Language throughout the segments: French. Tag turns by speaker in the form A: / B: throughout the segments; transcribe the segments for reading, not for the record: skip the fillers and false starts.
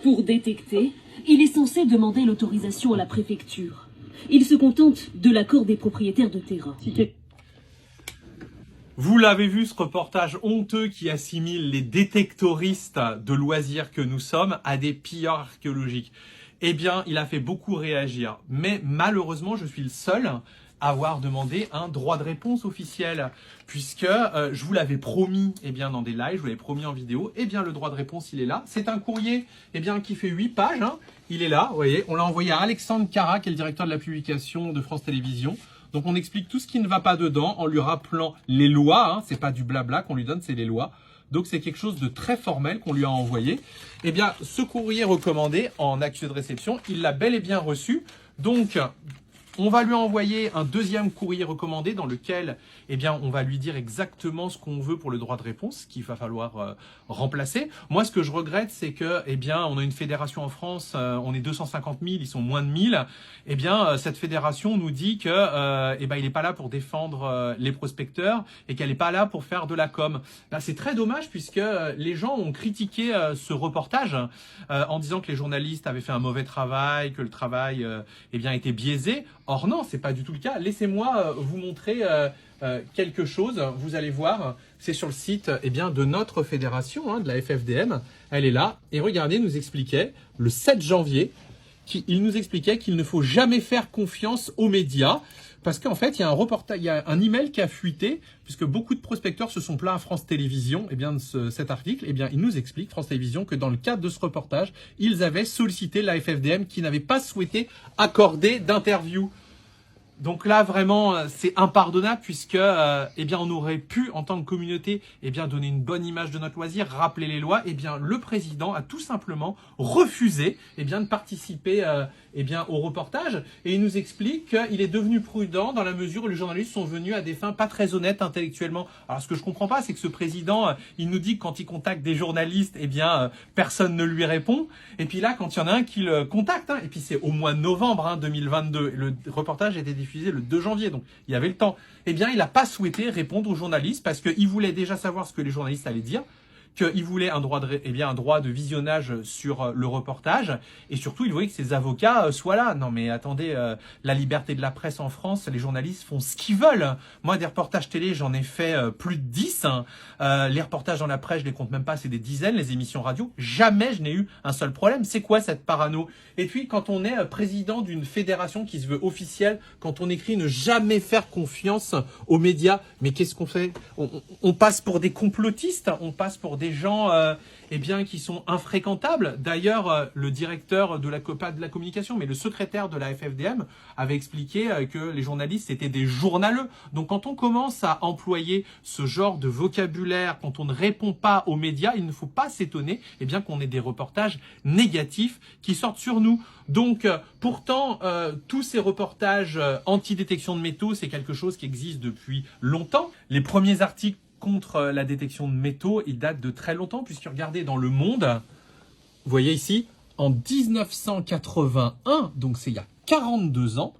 A: Pour détecter, il est censé demander l'autorisation à la préfecture. Il se contente de l'accord des propriétaires de terrain.
B: Vous l'avez vu, ce reportage honteux qui assimile les détectoristes de loisirs que nous sommes à des pilleurs archéologiques. Eh bien, il a fait beaucoup réagir. Mais malheureusement, je suis le seul à avoir demandé un droit de réponse officiel. Puisque je vous l'avais promis dans des lives, je vous l'avais promis en vidéo. Eh bien, le droit de réponse, il est là. C'est un courrier qui fait 8 pages. Il est là, vous voyez. On l'a envoyé à Alexandre Cara, qui est le directeur de la publication de France Télévisions. Donc on explique tout ce qui ne va pas dedans en lui rappelant les lois. C'est pas du blabla qu'on lui donne, c'est les lois. Donc c'est quelque chose de très formel qu'on lui a envoyé. Eh bien, ce courrier recommandé en accusé de réception, il l'a bel et bien reçu. Donc on va lui envoyer un deuxième courrier recommandé dans lequel on va lui dire exactement ce qu'on veut pour le droit de réponse, qu'il va falloir remplacer. Moi, ce que je regrette, c'est que on a une fédération en France, on est 250 000, ils sont moins de 1000. Cette fédération nous dit que il n'est pas là pour défendre les prospecteurs et qu'elle n'est pas là pour faire de la com. C'est très dommage puisque les gens ont critiqué ce reportage en disant que les journalistes avaient fait un mauvais travail, que le travail était biaisé. Or non, c'est pas du tout le cas. Laissez-moi vous montrer quelque chose. Vous allez voir, c'est sur le site de notre fédération, de la FFDM. Elle est là. Et regardez, il nous expliquait le 7 janvier, il nous expliquait qu'il ne faut jamais faire confiance aux médias. Parce qu'en fait, il y a un reportage, il y a un email qui a fuité, puisque beaucoup de prospecteurs se sont plaints à France Télévisions, de cet article. Il nous explique, France Télévisions, que dans le cadre de ce reportage, ils avaient sollicité la FFDM qui n'avait pas souhaité accorder d'interview. Donc là, vraiment, c'est impardonnable puisque, on aurait pu, en tant que communauté, donner une bonne image de notre loisir, rappeler les lois. Le président a tout simplement refusé, de participer, au reportage. Et il nous explique qu'il est devenu prudent dans la mesure où les journalistes sont venus à des fins pas très honnêtes intellectuellement. Alors, ce que je comprends pas, c'est que ce président, il nous dit que quand il contacte des journalistes, personne ne lui répond. Et puis là, quand il y en a un qui le contacte, et puis c'est au mois de novembre 2022, le reportage était diffusé le 2 janvier, donc il y avait le temps. Il n'a pas souhaité répondre aux journalistes parce qu'il voulait déjà savoir ce que les journalistes allaient dire, qu'il voulait un droit de visionnage sur le reportage et surtout il voulait que ses avocats soient là. Non mais attendez, la liberté de la presse en France, les journalistes font ce qu'ils veulent. Moi des reportages télé j'en ai fait plus de 10. Les reportages dans la presse je les compte même pas, c'est des dizaines. Les émissions radio, jamais je n'ai eu un seul problème. C'est quoi cette parano? Et puis quand on est président d'une fédération qui se veut officielle, quand on écrit ne jamais faire confiance aux médias, mais qu'est-ce qu'on fait? On passe pour des complotistes, on passe pour des gens qui sont infréquentables. D'ailleurs, le directeur de pas de la communication, mais le secrétaire de la FFDM avait expliqué que les journalistes étaient des journaleux. Donc quand on commence à employer ce genre de vocabulaire, quand on ne répond pas aux médias, il ne faut pas s'étonner qu'on ait des reportages négatifs qui sortent sur nous. Donc pourtant, tous ces reportages anti-détection de métaux, c'est quelque chose qui existe depuis longtemps. Les premiers articles contre la détection de métaux, il date de très longtemps, puisque regardez dans Le Monde, vous voyez ici, en 1981, donc c'est il y a 42 ans,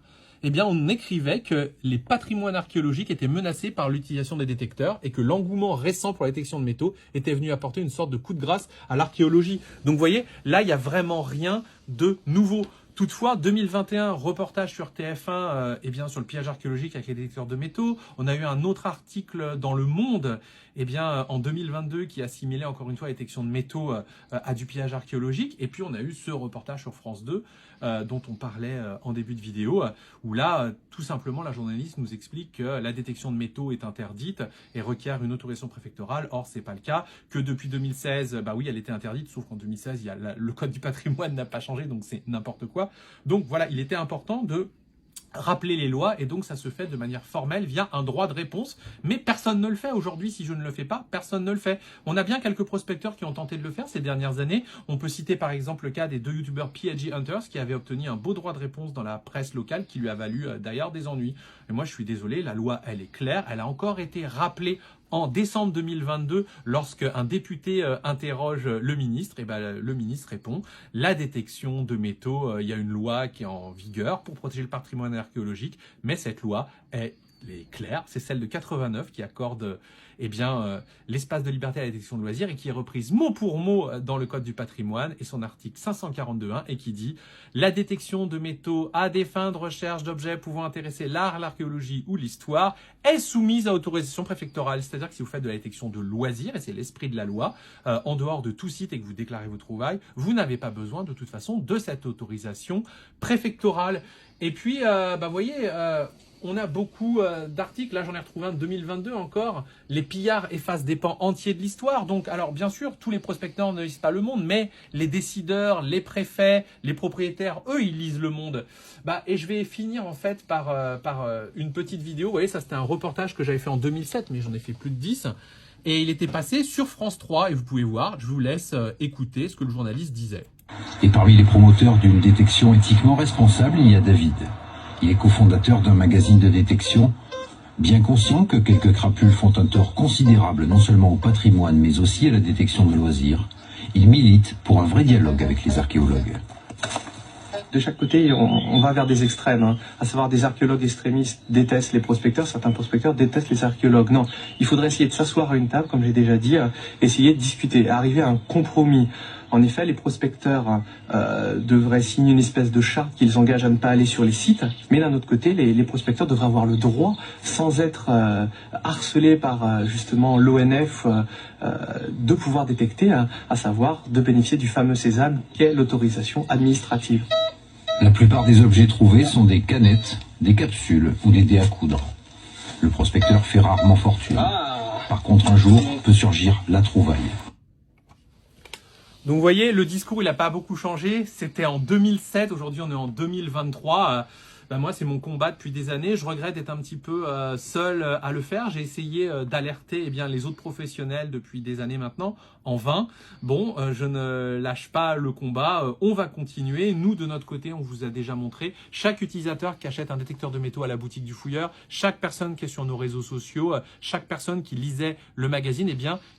B: on écrivait que les patrimoines archéologiques étaient menacés par l'utilisation des détecteurs et que l'engouement récent pour la détection de métaux était venu apporter une sorte de coup de grâce à l'archéologie. Donc vous voyez, là, il n'y a vraiment rien de nouveau. Toutefois, 2021, reportage sur TF1 sur le pillage archéologique avec les détecteurs de métaux. On a eu un autre article dans Le Monde en 2022 qui assimilait encore une fois la détection de métaux à du pillage archéologique. Et puis on a eu ce reportage sur France 2 dont on parlait en début de vidéo où là, tout simplement, la journaliste nous explique que la détection de métaux est interdite et requiert une autorisation préfectorale. Or, c'est pas le cas. Que depuis 2016, oui, elle était interdite, sauf qu'en 2016, le code du patrimoine n'a pas changé, donc c'est n'importe quoi. Donc voilà, il était important de rappeler les lois et donc ça se fait de manière formelle via un droit de réponse, mais personne ne le fait aujourd'hui. Si je ne le fais pas, personne ne le fait. On a bien quelques prospecteurs qui ont tenté de le faire ces dernières années. On peut citer par exemple le cas des 2 youtubeurs PLG Hunters qui avaient obtenu un beau droit de réponse dans la presse locale qui lui a valu d'ailleurs des ennuis. Et moi je suis désolé, la loi elle est claire, elle a encore été rappelée en décembre 2022, lorsque un député interroge le ministre, le ministre répond « La détection de métaux, il y a une loi qui est en vigueur pour protéger le patrimoine archéologique, mais cette loi est claire, c'est celle de 89 qui accorde l'espace de liberté à la détection de loisirs et qui est reprise mot pour mot dans le Code du patrimoine et son article 542.1 et qui dit « La détection de métaux à des fins de recherche d'objets pouvant intéresser l'art, l'archéologie ou l'histoire est soumise à autorisation préfectorale. » C'est-à-dire que si vous faites de la détection de loisirs, et c'est l'esprit de la loi, en dehors de tout site et que vous déclarez vos trouvailles, vous n'avez pas besoin de toute façon de cette autorisation préfectorale. Et puis, vous voyez... on a beaucoup d'articles, là j'en ai retrouvé un de 2022 encore, les pillards effacent des pans entiers de l'histoire. Donc alors bien sûr, tous les prospecteurs ne lisent pas le monde, mais les décideurs, les préfets, les propriétaires, eux ils lisent le monde. Et je vais finir en fait par une petite vidéo. Vous voyez, ça c'était un reportage que j'avais fait en 2007, mais j'en ai fait plus de 10. Et il était passé sur France 3 et vous pouvez voir, je vous laisse écouter ce que le journaliste disait.
C: Et parmi les promoteurs d'une détection éthiquement responsable, il y a David. Il est cofondateur d'un magazine de détection, bien conscient que quelques crapules font un tort considérable non seulement au patrimoine mais aussi à la détection de loisirs. Il milite pour un vrai dialogue avec les archéologues.
D: De chaque côté, on va vers des extrêmes, à savoir des archéologues extrémistes détestent les prospecteurs, certains prospecteurs détestent les archéologues. Non, il faudrait essayer de s'asseoir à une table, comme j'ai déjà dit, essayer de discuter, arriver à un compromis. En effet, les prospecteurs devraient signer une espèce de charte qui les engage à ne pas aller sur les sites, mais d'un autre côté, les prospecteurs devraient avoir le droit, sans être harcelés par justement l'ONF, de pouvoir détecter, à savoir de bénéficier du fameux sésame qu'est l'autorisation administrative.
C: La plupart des objets trouvés sont des canettes, des capsules ou des dés à coudre. Le prospecteur fait rarement fortune. Par contre, un jour peut surgir la trouvaille.
B: Donc vous voyez, le discours il n'a pas beaucoup changé, c'était en 2007, aujourd'hui on est en 2023. Moi c'est mon combat depuis des années, je regrette d'être un petit peu seul à le faire. J'ai essayé d'alerter les autres professionnels depuis des années maintenant, en vain. Je ne lâche pas le combat, on va continuer. Nous de notre côté, on vous a déjà montré, chaque utilisateur qui achète un détecteur de métaux à la boutique du fouilleur, chaque personne qui est sur nos réseaux sociaux, chaque personne qui lisait le magazine,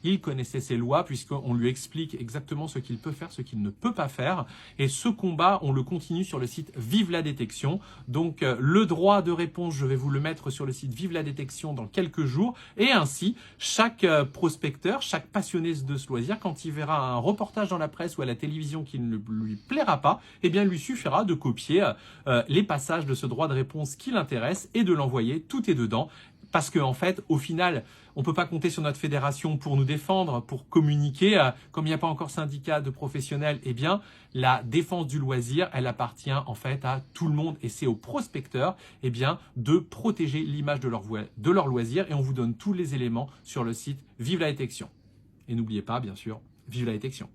B: il connaissait ces lois puisqu'on lui explique exactement ce qu'il peut faire, ce qu'il ne peut pas faire. Et ce combat, on le continue sur le site Vive la Détection. Donc le droit de réponse, je vais vous le mettre sur le site Vive la Détection dans quelques jours. Et ainsi, chaque prospecteur, chaque passionné de ce loisir, quand il verra un reportage dans la presse ou à la télévision qui ne lui plaira pas, il lui suffira de copier les passages de ce droit de réponse qui l'intéresse et de l'envoyer. Tout est dedans. Parce qu'en fait, au final, on ne peut pas compter sur notre fédération pour nous défendre, pour communiquer. Comme il n'y a pas encore syndicat de professionnels, la défense du loisir, elle appartient en fait à tout le monde. Et c'est aux prospecteurs de protéger l'image de leur loisir. Et on vous donne tous les éléments sur le site Vive la Détection. Et n'oubliez pas, bien sûr, vive la détection.